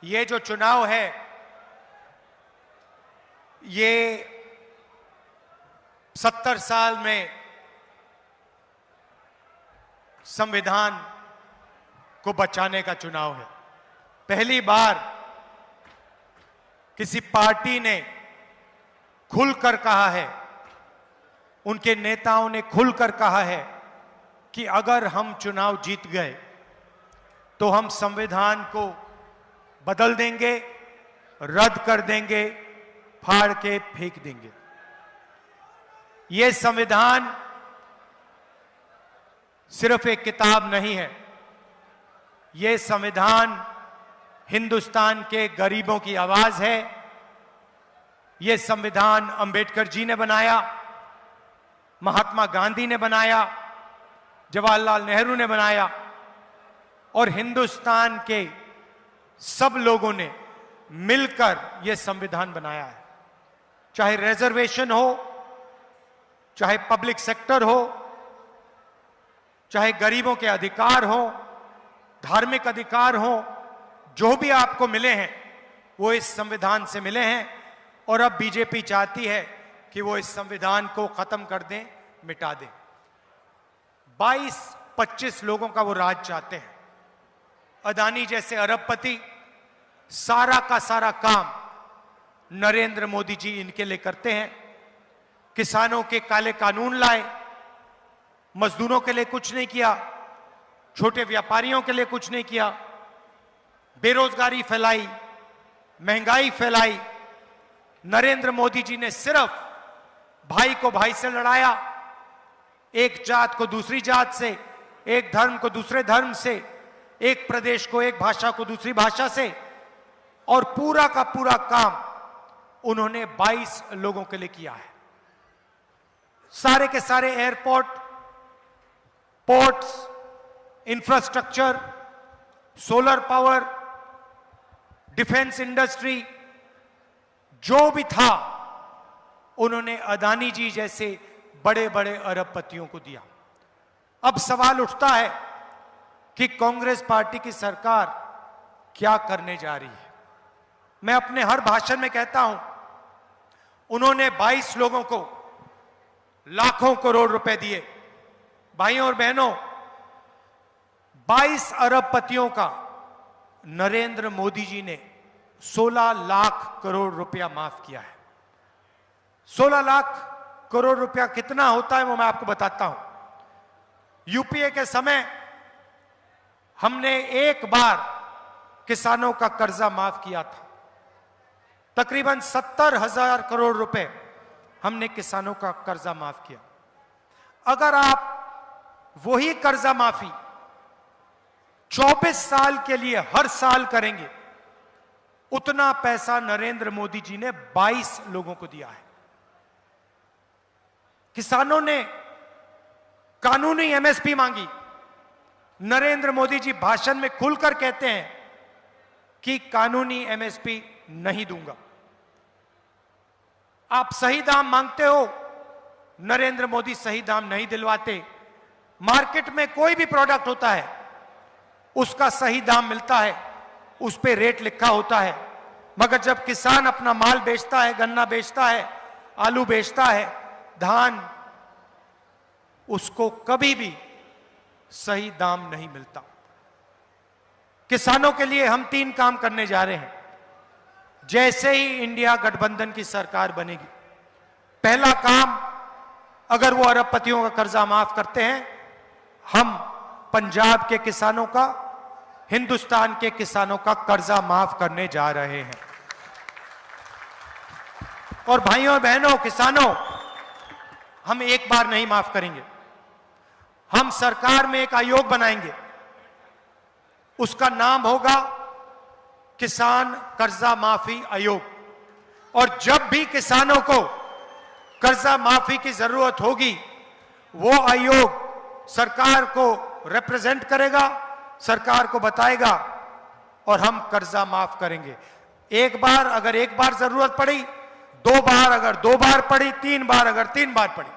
ये जो चुनाव है ये 70 साल में संविधान को बचाने का चुनाव है। पहली बार किसी पार्टी ने खुलकर कहा है, उनके नेताओं ने खुलकर कहा है कि अगर हम चुनाव जीत गए तो हम संविधान को बदल देंगे, रद्द कर देंगे, फाड़ के फेंक देंगे। यह संविधान सिर्फ एक किताब नहीं है, यह संविधान हिंदुस्तान के गरीबों की आवाज है। यह संविधान अंबेडकर जी ने बनाया, महात्मा गांधी ने बनाया, जवाहरलाल नेहरू ने बनाया और हिंदुस्तान के सब लोगों ने मिलकर यह संविधान बनाया है। चाहे रिजर्वेशन हो, चाहे पब्लिक सेक्टर हो, चाहे गरीबों के अधिकार हो, धार्मिक अधिकार हो, जो भी आपको मिले हैं वो इस संविधान से मिले हैं। और अब बीजेपी चाहती है कि वो इस संविधान को खत्म कर दें, मिटा दें। 22-25 लोगों का वो राज चाहते हैं। अदानी जैसे अरबपति सारा का सारा काम नरेंद्र मोदी जी इनके लिए करते हैं। किसानों के काले कानून लाए, मजदूरों के लिए कुछ नहीं किया, छोटे व्यापारियों के लिए कुछ नहीं किया, बेरोजगारी फैलाई, महंगाई फैलाई। नरेंद्र मोदी जी ने सिर्फ भाई को भाई से लड़ाया, एक जात को दूसरी जात से, एक धर्म को दूसरे धर्म से, एक प्रदेश को एक भाषा को दूसरी भाषा से, और पूरा का पूरा काम उन्होंने 22 लोगों के लिए किया है। सारे के सारे airport, ports, infrastructure, solar power, defence industry, जो भी था उन्होंने अदानी जी जैसे बड़े बड़े अरबपतियों को दिया। अब सवाल उठता है कि कांग्रेस पार्टी की सरकार क्या करने जा रही है। मैं अपने हर भाषण में कहता हूं, उन्होंने 22 लोगों को लाखों करोड़ रुपए दिए। भाइयों और बहनों, 22 अरबपतियों का नरेंद्र मोदी जी ने 16 लाख करोड़ रुपया माफ किया है। 16 लाख करोड़ रुपया कितना होता है वो मैं आपको बताता हूं। यूपीए के समय हमने एक बार किसानों का कर्जा माफ किया था। तकरीबन 70,000 करोड़ रुपए हमने किसानों का कर्जा माफ किया। अगर आप वही कर्जा माफी 24 साल के लिए हर साल करेंगे, उतना पैसा नरेंद्र मोदी जी ने 22 लोगों को दिया है। किसानों ने कानूनी एमएसपी मांगी। नरेंद्र मोदी जी भाषण में खुलकर कहते हैं कि कानूनी एमएसपी नहीं दूंगा। आप सही दाम मांगते हो, नरेंद्र मोदी सही दाम नहीं दिलवाते। मार्केट में कोई भी प्रोडक्ट होता है, उसका सही दाम मिलता है, उस पे रेट लिखा होता है, मगर जब किसान अपना माल बेचता है, गन्ना बेचता है, आलू बेचता है, धान, उसको कभी भी सही दाम नहीं मिलता। किसानों के लिए हम 3 काम करने जा रहे हैं जैसे ही इंडिया गठबंधन की सरकार बनेगी। पहला काम, अगर वो अरबपतियों का कर्जा माफ करते हैं, हम पंजाब के किसानों का, हिंदुस्तान के किसानों का कर्जा माफ करने जा रहे हैं। और भाइयों और बहनों, किसानों, हम एक बार नहीं माफ करेंगे। हम सरकार में एक आयोग बनाएंगे, उसका नाम होगा किसान कर्जा माफी आयोग। और जब भी किसानों को कर्जा माफी की जरूरत होगी, वो आयोग सरकार को रिप्रेजेंट करेगा, सरकार को बताएगा और हम कर्जा माफ करेंगे। एक बार अगर एक बार जरूरत पड़ी, 2 बार अगर 2 बार पड़ी, 3 बार अगर 3 बार पड़ी,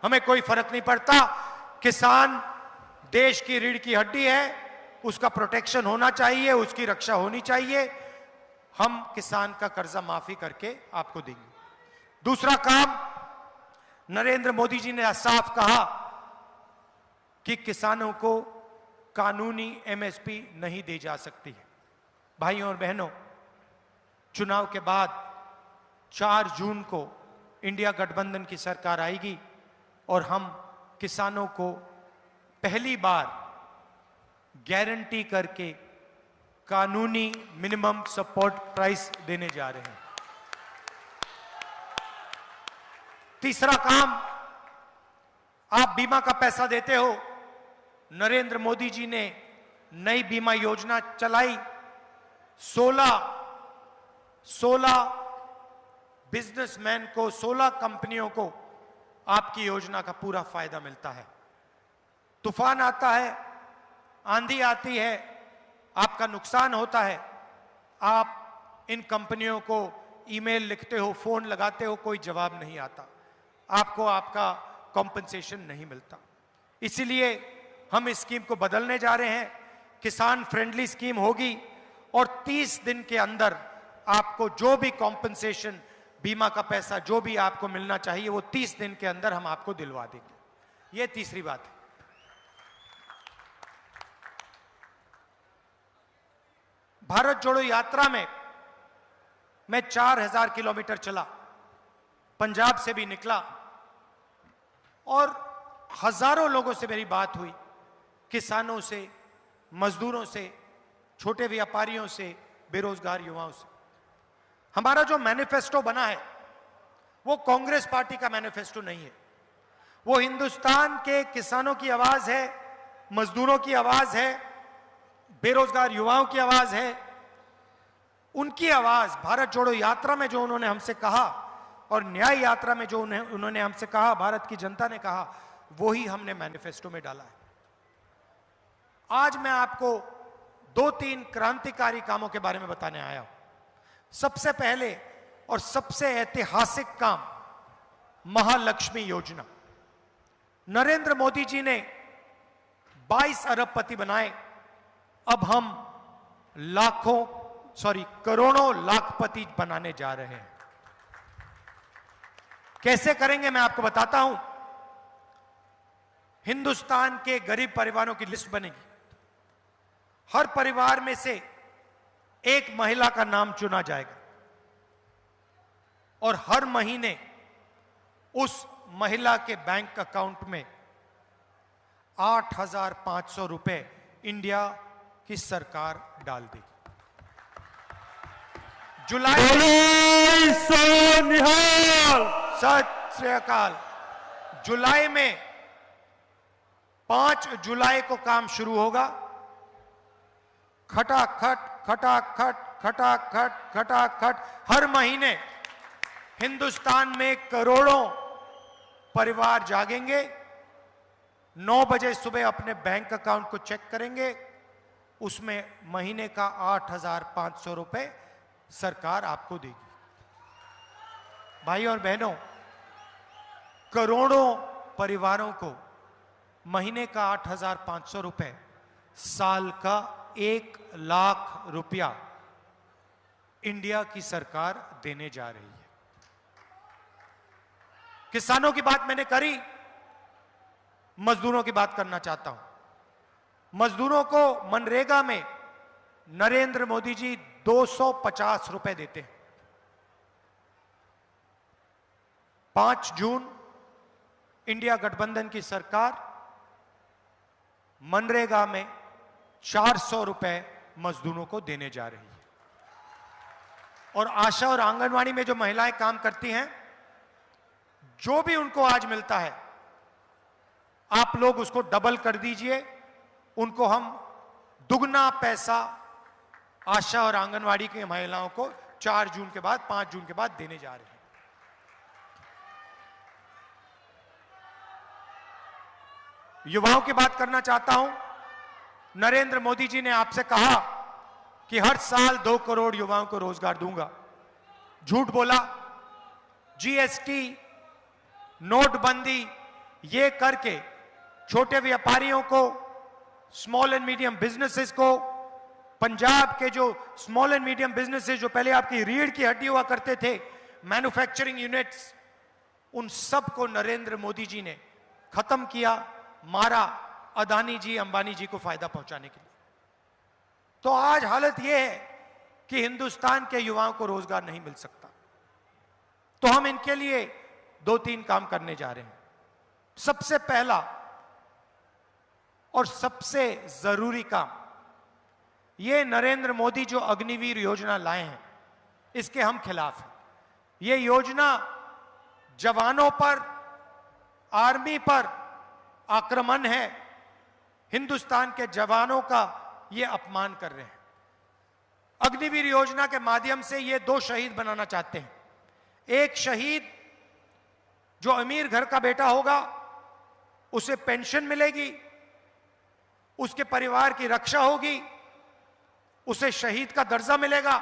हमें कोई फर्क नहीं पड़ता। किसान देश की रीढ़ की हड्डी है, उसका प्रोटेक्शन होना चाहिए, उसकी रक्षा होनी चाहिए। हम किसान का कर्जा माफी करके आपको देंगे। दूसरा काम, नरेंद्र मोदी जी ने साफ कहा कि किसानों को कानूनी एमएसपी नहीं दी जा सकती है। भाइयों और बहनों, चुनाव के बाद 4 जून को इंडिया गठबंधन की सरकार आएगी और हम किसानों को पहली बार गारंटी करके कानूनी मिनिमम सपोर्ट प्राइस देने जा रहे हैं। तीसरा काम, आप बीमा का पैसा देते हो। नरेंद्र मोदी जी ने नई बीमा योजना चलाई। 16 बिजनेसमैन को, 16 कंपनियों को आपकी योजना का पूरा फायदा मिलता है। तूफान आता है, आंधी आती है, आपका नुकसान होता है, आप इन कंपनियों को ईमेल लिखते हो, फोन लगाते हो, कोई जवाब नहीं आता, आपको आपका कॉम्पनसेशन नहीं मिलता। इसीलिए हम इस स्कीम को बदलने जा रहे हैं। किसान फ्रेंडली स्कीम होगी और 30 दिन के अंदर आपको जो भी कॉम्पनसेशन, बीमा का पैसा जो भी आपको मिलना चाहिए, वो 30 दिन के अंदर हम आपको दिलवा देंगे। ये तीसरी बात है। भारत जोड़ो यात्रा में मैं 4000 किलोमीटर चला, पंजाब से भी निकला और हजारों लोगों से मेरी बात हुई, किसानों से, मजदूरों से, छोटे व्यापारियों से, बेरोजगार युवाओं से। हमारा जो मैनिफेस्टो बना है वो कांग्रेस पार्टी का मैनिफेस्टो नहीं है, वो हिंदुस्तान के किसानों की आवाज है, मजदूरों की आवाज है, बेरोजगार युवाओं की आवाज है। उनकी आवाज भारत जोड़ो यात्रा में जो उन्होंने हमसे कहा और न्याय यात्रा में जो उन्होंने हमसे कहा, भारत की जनता ने कहा, वो ही हमने मैनिफेस्टो में डाला है। आज मैं आपको 2-3 क्रांतिकारी कामों के बारे में बताने आया हूं। सबसे पहले और सबसे ऐतिहासिक काम, महालक्ष्मी योजना। नरेंद्र मोदी जी ने 22 अरबपति बनाए, अब हम करोड़ों लाखपति बनाने जा रहे हैं। कैसे करेंगे मैं आपको बताता हूं। हिंदुस्तान के गरीब परिवारों की लिस्ट बनेगी, हर परिवार में से एक महिला का नाम चुना जाएगा और हर महीने उस महिला के बैंक अकाउंट में 8,500 रुपए इंडिया की सरकार डाल देगी। सत श्री अकाल। जुलाई में 5 जुलाई को काम शुरू होगा। खटाखट खटाखट खटाखट खटाखट हर महीने हिंदुस्तान में करोड़ों परिवार जागेंगे, 9 बजे सुबह अपने बैंक अकाउंट को चेक करेंगे, उसमें महीने का 8,500 रुपए सरकार आपको देगी। भाई और बहनों, करोड़ों परिवारों को महीने का 8,500 रुपए, साल का 1 लाख रुपया इंडिया की सरकार देने जा रही है। किसानों की बात मैंने करी, मजदूरों की बात करना चाहता हूं। मजदूरों को मनरेगा में नरेंद्र मोदी जी 250 रुपए देते हैं। 5 जून इंडिया गठबंधन की सरकार मनरेगा में 400 रुपए मजदूरों को देने जा रही है। और आशा और आंगनवाड़ी में जो महिलाएं काम करती हैं, जो भी उनको आज मिलता है, आप लोग उसको डबल कर दीजिए। उनको हम दुगना पैसा आशा और आंगनवाड़ी की महिलाओं को 4 जून के बाद, 5 जून के बाद देने जा रहे हैं। युवाओं की बात करना चाहता हूं। नरेंद्र मोदी जी ने आपसे कहा कि हर साल 2 करोड़ युवाओं को रोजगार दूंगा। झूठ बोला। जीएसटी, नोटबंदी, ये करके छोटे व्यापारियों को, स्मॉल एंड मीडियम बिजनेसेस को पंजाब के जो स्मॉल एंड मीडियम बिजनेसेस, जो पहले आपकी रीढ़ की हड्डी हुआ करते थे, मैन्युफैक्चरिंग यूनिट्स, उन सब को नरेंद्र मोदी जी ने खत्म किया, मारा, अदानी जी, अंबानी जी को फायदा पहुंचाने के लिए। तो आज हालत यह है कि हिंदुस्तान के युवाओं को रोजगार नहीं मिल सकता। तो हम इनके लिए 2-3 काम करने जा रहे हैं। सबसे पहला और सबसे जरूरी काम, ये नरेंद्र मोदी जो अग्निवीर योजना लाए हैं, इसके हम खिलाफ हैं। ये योजना जवानों पर, आर्मी पर आक्रमण है। हिंदुस्तान के जवानों का ये अपमान कर रहे हैं। अग्निवीर योजना के माध्यम से ये 2 शहीद बनाना चाहते हैं। एक शहीद जो अमीर घर का बेटा होगा, उसे पेंशन मिलेगी, उसके परिवार की रक्षा होगी, उसे शहीद का दर्जा मिलेगा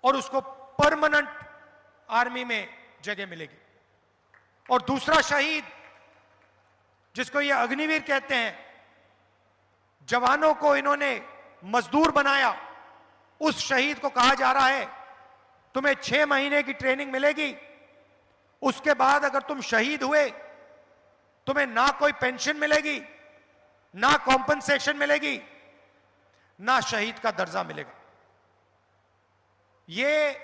और उसको परमानेंट आर्मी में जगह मिलेगी। और दूसरा शहीद, जिसको ये अग्निवीर कहते हैं, जवानों को इन्होंने मजदूर बनाया, उस शहीद को कहा जा रहा है तुम्हें 6 महीने की ट्रेनिंग मिलेगी, उसके बाद अगर तुम शहीद हुए तुम्हें ना कोई पेंशन मिलेगी, ना कॉम्पनसेशन मिलेगी, ना शहीद का दर्जा मिलेगा। यह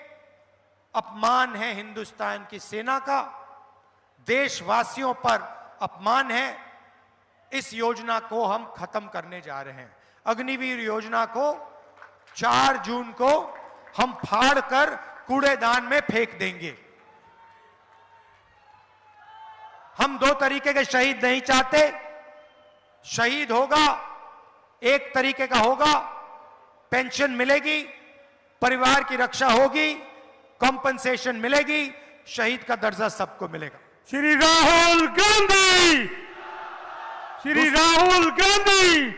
अपमान है हिंदुस्तान की सेना का, देशवासियों पर अपमान है। इस योजना को हम खत्म करने जा रहे हैं। अग्निवीर योजना को 4 जून को हम फाड़ कर कूड़ेदान में फेंक देंगे। हम 2 तरीके के शहीद नहीं चाहते। शहीद होगा, एक तरीके का होगा, पेंशन मिलेगी, परिवार की रक्षा होगी, कॉम्पनसेशन मिलेगी, शहीद का दर्जा सबको मिलेगा। श्री राहुल गांधी, श्री राहुल गांधी।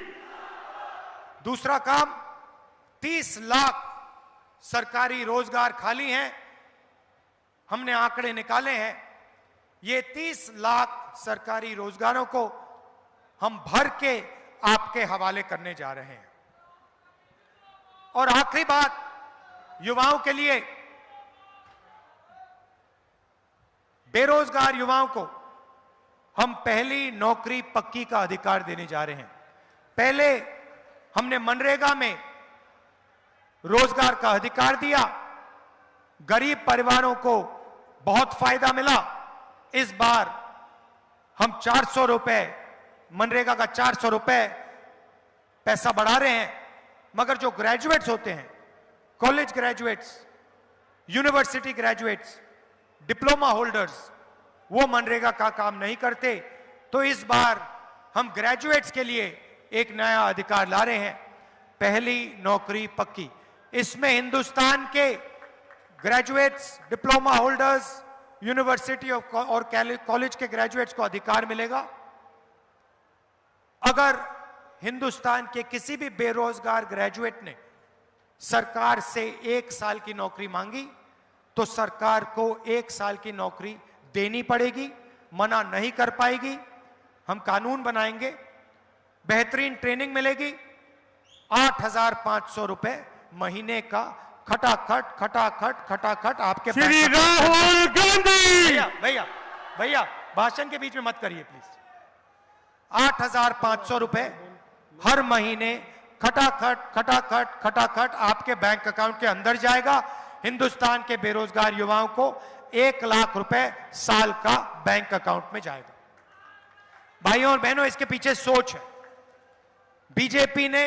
दूसरा काम, 30 लाख सरकारी रोजगार खाली हैं। हमने आंकड़े निकाले हैं। ये 30 लाख सरकारी रोजगारों को हम भर के आपके हवाले करने जा रहे हैं। और आखिरी बात, युवाओं के लिए, बेरोजगार युवाओं को हम पहली नौकरी पक्की का अधिकार देने जा रहे हैं। पहले हमने मनरेगा में रोजगार का अधिकार दिया, गरीब परिवारों को बहुत फायदा मिला। इस बार हम 400 रुपए, मनरेगा का 400 रुपए पैसा बढ़ा रहे हैं। मगर जो ग्रेजुएट्स होते हैं, college graduates, university graduates, diploma holders, वो मनरेगा का काम नहीं करते। तो इस बार हम ग्रेजुएट्स के लिए एक नया अधिकार ला रहे हैं, पहली नौकरी पक्की। इसमें हिंदुस्तान के ग्रेजुएट्स, डिप्लोमा होल्डर्स, यूनिवर्सिटी और कॉलेज के ग्रेजुएट्स को अधिकार मिलेगा। अगर हिंदुस्तान के किसी भी बेरोजगार ग्रेजुएट ने सरकार से 1 साल की नौकरी मांगी तो सरकार को 1 साल की नौकरी देनी पड़ेगी, मना नहीं कर पाएगी। हम कानून बनाएंगे, बेहतरीन ट्रेनिंग मिलेगी, 8,500 रुपए महीने का खटाखट खटाखट खटाखट आपके। श्री राहुल गांधी। भैया भैया भाषण के बीच में मत करिए प्लीज। 8,500 रुपए हर महीने खटाखट खटाखट खटाखट आपके बैंक अकाउंट के अंदर जाएगा। हिंदुस्तान के बेरोजगार युवाओं को 1 लाख रुपए साल का बैंक अकाउंट में जाएगा। भाइयों और बहनों, इसके पीछे सोच है। बीजेपी ने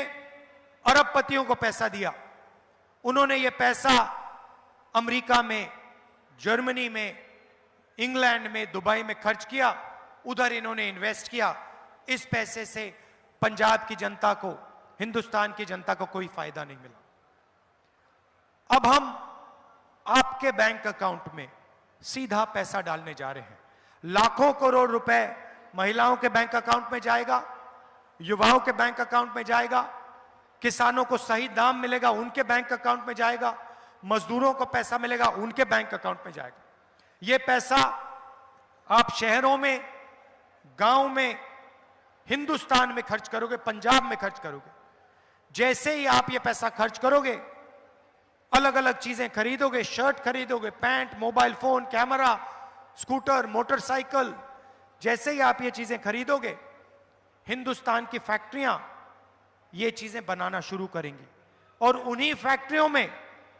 अरबपतियों को पैसा दिया। उन्होंने ये पैसा अमेरिका में, जर्मनी में, इंग्लैंड में, दुबई में खर्च किया। उधर इन्होंने इन्वेस्ट किया। इस पैसे से पंजाब की जनता को, हिंदुस्तान की जनता को कोई फायदा नहीं मिला। अब हम आपके बैंक अकाउंट में सीधा पैसा डालने जा रहे हैं। लाखों करोड़ रुपए महिलाओं के बैंक अकाउंट में जाएगा, युवाओं के बैंक अकाउंट में जाएगा, किसानों को सही दाम मिलेगा उनके बैंक अकाउंट में जाएगा, मजदूरों को पैसा मिलेगा उनके बैंक अकाउंट में जाएगा। यह पैसा आप शहरों में, गांव में, हिंदुस्तान में खर्च करोगे, पंजाब में खर्च करोगे। जैसे ही आप ये पैसा खर्च करोगे, अलग अलग चीजें खरीदोगे, शर्ट खरीदोगे, pant, mobile phone, camera, scooter, motorcycle, जैसे ही आप ये चीजें खरीदोगे, हिंदुस्तान की फैक्ट्रियां ये चीजें बनाना शुरू करेंगी और उन्हीं फैक्ट्रियों में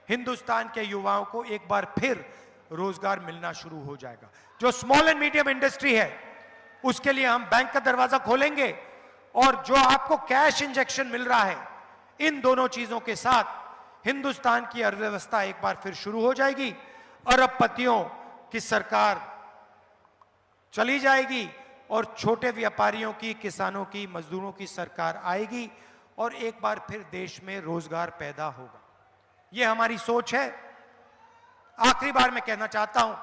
हिंदुस्तान के युवाओं को एक बार फिर रोजगार मिलना शुरू हो जाएगा। जो स्मॉल एंड मीडियम इंडस्ट्री है उसके लिए हम बैंक का दरवाजा खोलेंगे और जो आपको कैश इंजेक्शन मिल रहा है, इन दोनों चीजों के साथ हिंदुस्तान की अर्थव्यवस्था एक बार फिर शुरू हो जाएगी। अरबपतियों की सरकार चली जाएगी और छोटे व्यापारियों की, किसानों की, मजदूरों की सरकार आएगी और एक बार फिर देश में रोजगार पैदा होगा। यह हमारी सोच है। आखिरी बार मैं कहना चाहता हूं,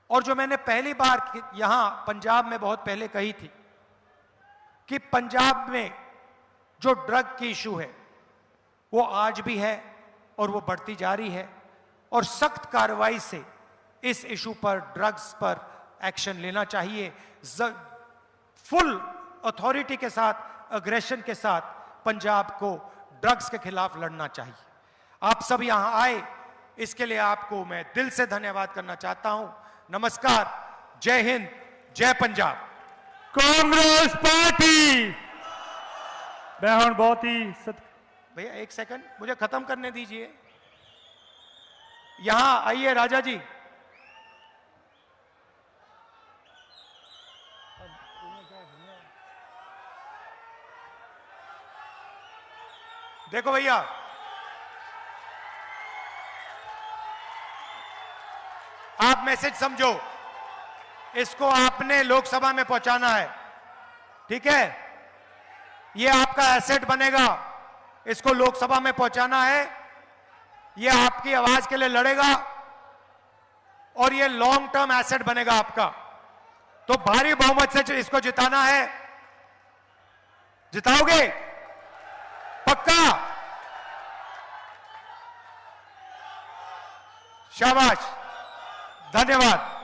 और जो मैंने पहली बार यहां पंजाब में बहुत पहले कही थी, कि पंजाब में जो ड्रग की इशू है वो आज भी है और वो बढ़ती जा रही है और सख्त कार्रवाई से इस इशू पर, ड्रग्स पर एक्शन लेना चाहिए। फुल अथॉरिटी के साथ, अग्रेशन के साथ पंजाब को ड्रग्स के खिलाफ लड़ना चाहिए। आप सब यहां आए, इसके लिए आपको मैं दिल से धन्यवाद करना चाहता हूं। नमस्कार, जय हिंद, जय पंजाब। कांग्रेस पार्टी। मैं बहुत ही भैया एक सेकंड मुझे खत्म करने दीजिए। यहां आइए राजा जी। देखो भैया, आप मैसेज समझो, इसको आपने लोकसभा में पहुंचाना है, ठीक है? ये आपका एसेट बनेगा, इसको लोकसभा में पहुंचाना है। ये आपकी आवाज के लिए लड़ेगा और ये लॉन्ग टर्म एसेट बनेगा आपका। तो भारी बहुमत से इसको जिताना है। जिताओगे? पक्का? शाबाश, धन्यवाद।